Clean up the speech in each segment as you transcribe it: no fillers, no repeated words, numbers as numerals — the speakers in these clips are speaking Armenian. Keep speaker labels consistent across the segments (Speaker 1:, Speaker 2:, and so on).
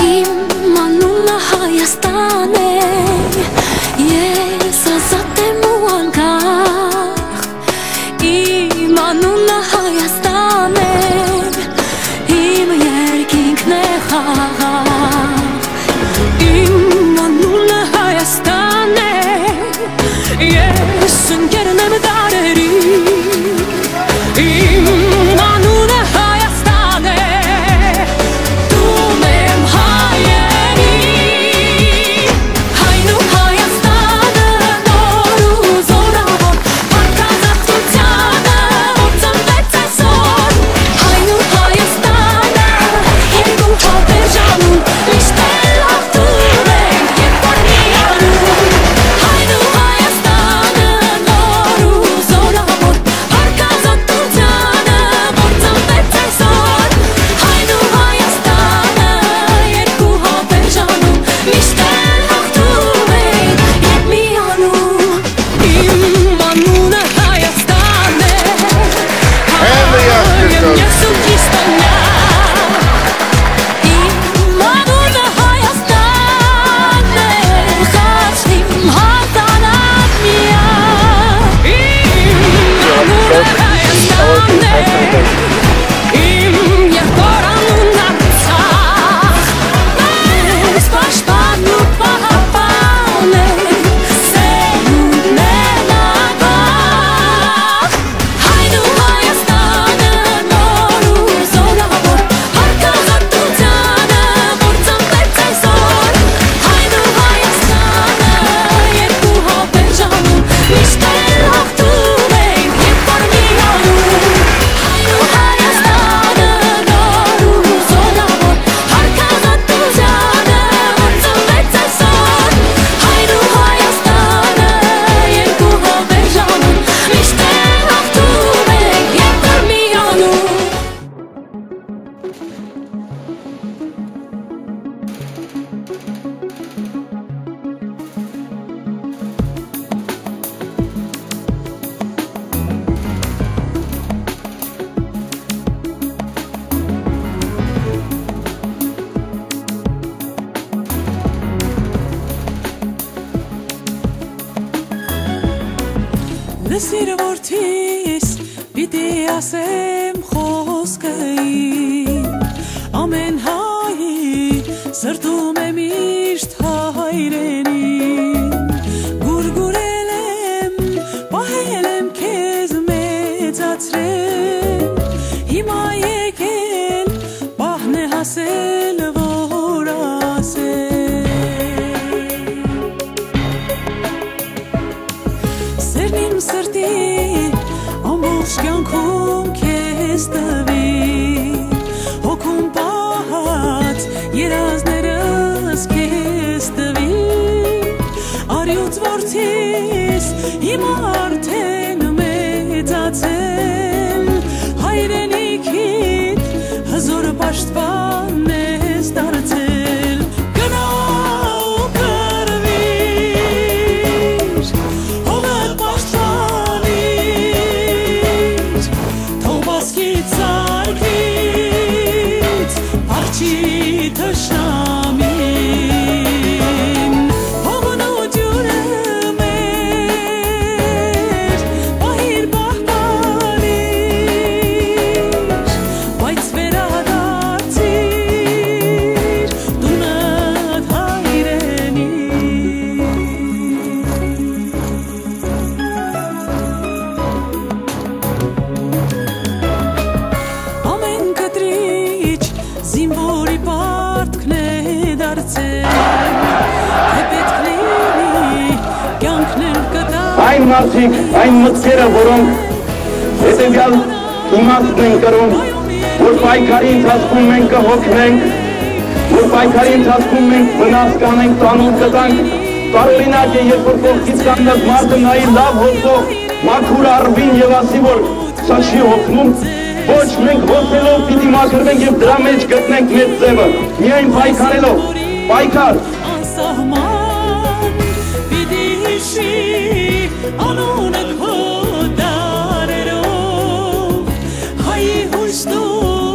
Speaker 1: Իմ անունը Հայաստան է, ես ազատ եմ ու անկախ, իմ անունը Հայաստան է, իմ երկինքն է խաղաղ, իմ անունը Հայաստան է, ես ընկերն եմ դարերի, իմ անունը Հայաստան է, տուն եմ հայերի, Հայն ու Հայաստանը նոր ու զորավոր, արտազատությանը, որ ծնվեց այսօր, Հայն ու Հայաստանը, երկու հատեր ժամում, միշտ էլ հաղթում ենք, երբ որ միանում, Հայն ու Հայաստանը նոր ու զորավոր, արտազատությանը, որ ծնվեց այսօր, Հայն ու Հայաստանը, երկու հատեր ժամում, միշտ էլ հաղթում ենք, երբ միանում, իմ անունը Հայաստան է, հայ եմ ես ու Քրիստոնյա, իմ անունը Հայաստան է, խաչն իմ հազարակ միակ, իմ անունը Հայաստան է, իմ եղբոր անունն Արցախ, մեզ պաշտպան ու պահապան է, սերունդն են ագահ, Հայն ու Հայաստանը նոր ու զորավոր, արտազատությանը, որ ծնվեց այսօր, Հայն ու Հայաստանը, երկու հատեր ժամում, միշտ էլ հաղթում ենք, երբ որ միանում, Հայն ու Հայաստանը նոր ու զորավոր, արտազատությանը, որ ծնվեց այսօր, Հայն ու Հայաստանը, երկու հատեր ժամում, միշտ էլ հաղթում ենք, երբ որ միանում, Լսիր որդիս, պիտի ասեմ խոսքը իմ, ամեն հայի սրտում է միշտ հայրենին, գուրգուրել եմ, պահել եմ քեզ մեծացրել, հիմա եկել, պահն է հասել, որ ասել, սերն իմ սրտի ամբողջ կյանքում քեզ տվի, հոգում պահած երազներս քեզ տվի, արյուծ որդիս հիմա արդեն մեծացել, հայրենիքիդ հզոր պաշտպան ես դարձել, գնա ու կռվիր, հողդ պաշտպանիր, թող բասկից սարքից, փախչի թշնամին, հողն ու ջուրը մեր, պահիր պահպանիր, բայց վերադարձիր, տունդ հայրենի, ամեն կտրիչ զինվորի պարտքն է դարձել, թե պետք լինի կյանքն էլ կտա,
Speaker 2: Այն մարդիկ, այն մտքերը, որոնք հետևյալ իմաստն են կրում, որ պայքարի ընթացքում մենք կհոգնենք, որ պայքարի ընթացքում մենք վնաս կանենք, տանուլ կտանք, տարօրինակ է, երբ որ կողքից կանգնած մարդը նայի լավ հոգով, մաքուր առվին եւ ասի, որ սա չի հոգնում, Ոչ մենք հոսելով պիտի մաքրվենք և դրա մեջ գտնենք մեծ ձևը, միայն պայքարելով, պայքար։
Speaker 1: Անսահման պիտի հիշի անունը քո դարերով, հայի հույս դու,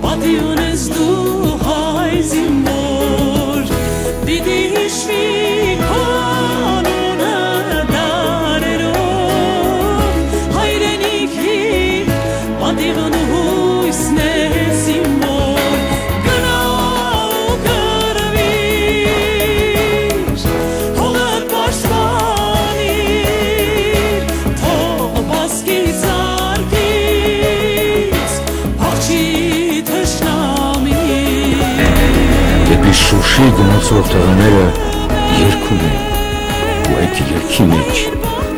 Speaker 1: պատիուն ես դու հայ զինվոր, պիտի հիշի քո անունը դարերով, հայրենիքի պատիվն ու հույսն է զինվոր, գնա ու կռվիր, հողդ պաշտպանիր, թող բասկից արգից, փախչի թշնամին։
Speaker 3: Դեպի Շուշի գնացող տղաները երգում են, ու այդ երգի մեջ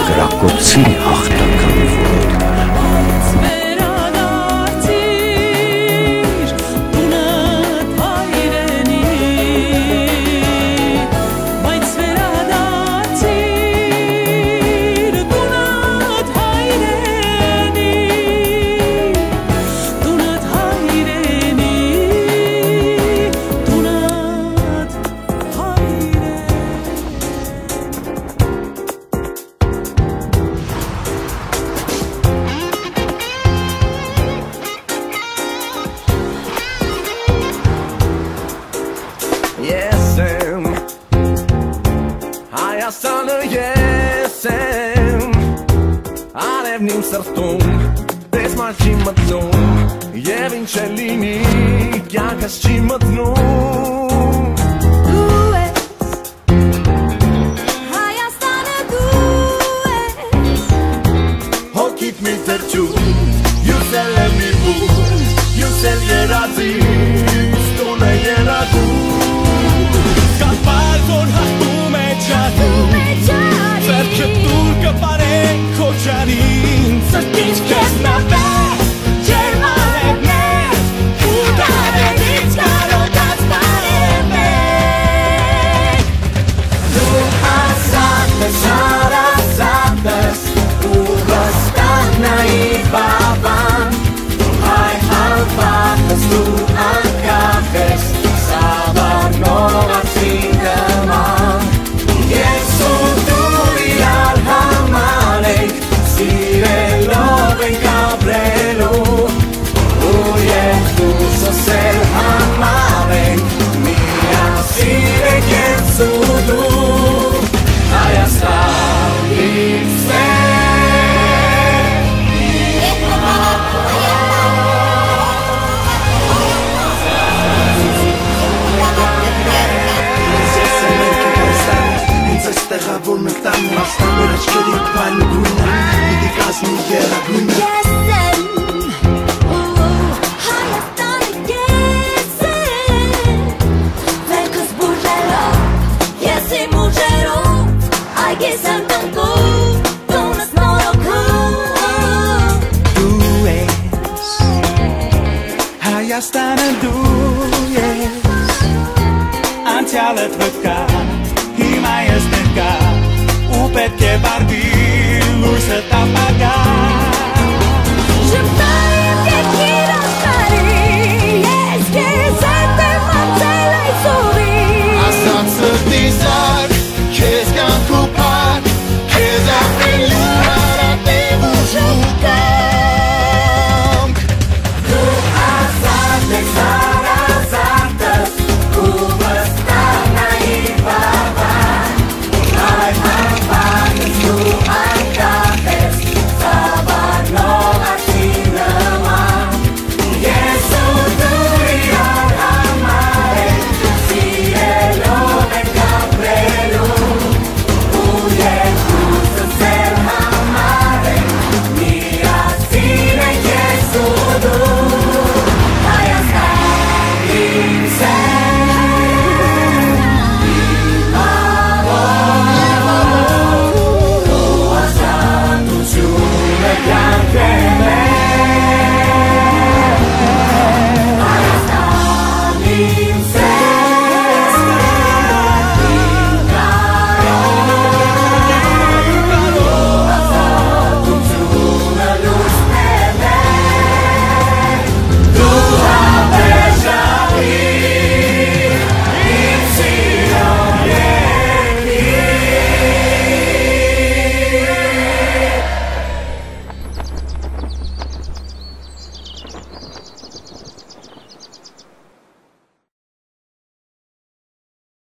Speaker 3: գրակոծի հաղթական որոտ։
Speaker 4: Հայաստանը ես եմ, արևն իմ սրտում, տեսմար չի մտնում, և ինչ է լինի, կյանքս չի մտնում։
Speaker 5: Դու ես, Հայաստանը դու ես,
Speaker 4: Հոգիտ մի թրջում, յուսել եմ մի բուն, յուսել երածից, տուն է երագում, կապար որ հաղթում է ճարում, Սերքը դուր կպարենք քո ճարին, սրտիչ կեզ նավես, ջերմանեղներ, ու կարևից կարոտած բարևեք։ Դու ասատ ես, հարասատ ես, ու վստահ նայիր բավան, հայ հալպատ ես, դու անկախ ես, սավառնող ացին նման, ես ու դու իրար համար ենք, սիրելով ենք ապրելու, ու ես դու սոսել համար ենք, միասին ենք ես ու դու, Հայաստան իմ սեր։ Ինձ ես տեղավոր մենք տան մաստան, մեր աչքերի պայն գույնը, պիտի կազմի երագույնը։
Speaker 5: ես եմ, Հայաստանը ես եմ, վերքս բուժելով, ես իմ ուժերով, այգես եմ տնկում, տունս նորոգում։
Speaker 4: Դու ես, Հայաստանը դու ես, անցյալդ վկա, հիմա ես ներկա, ու պետք է վարդի լույսը տապա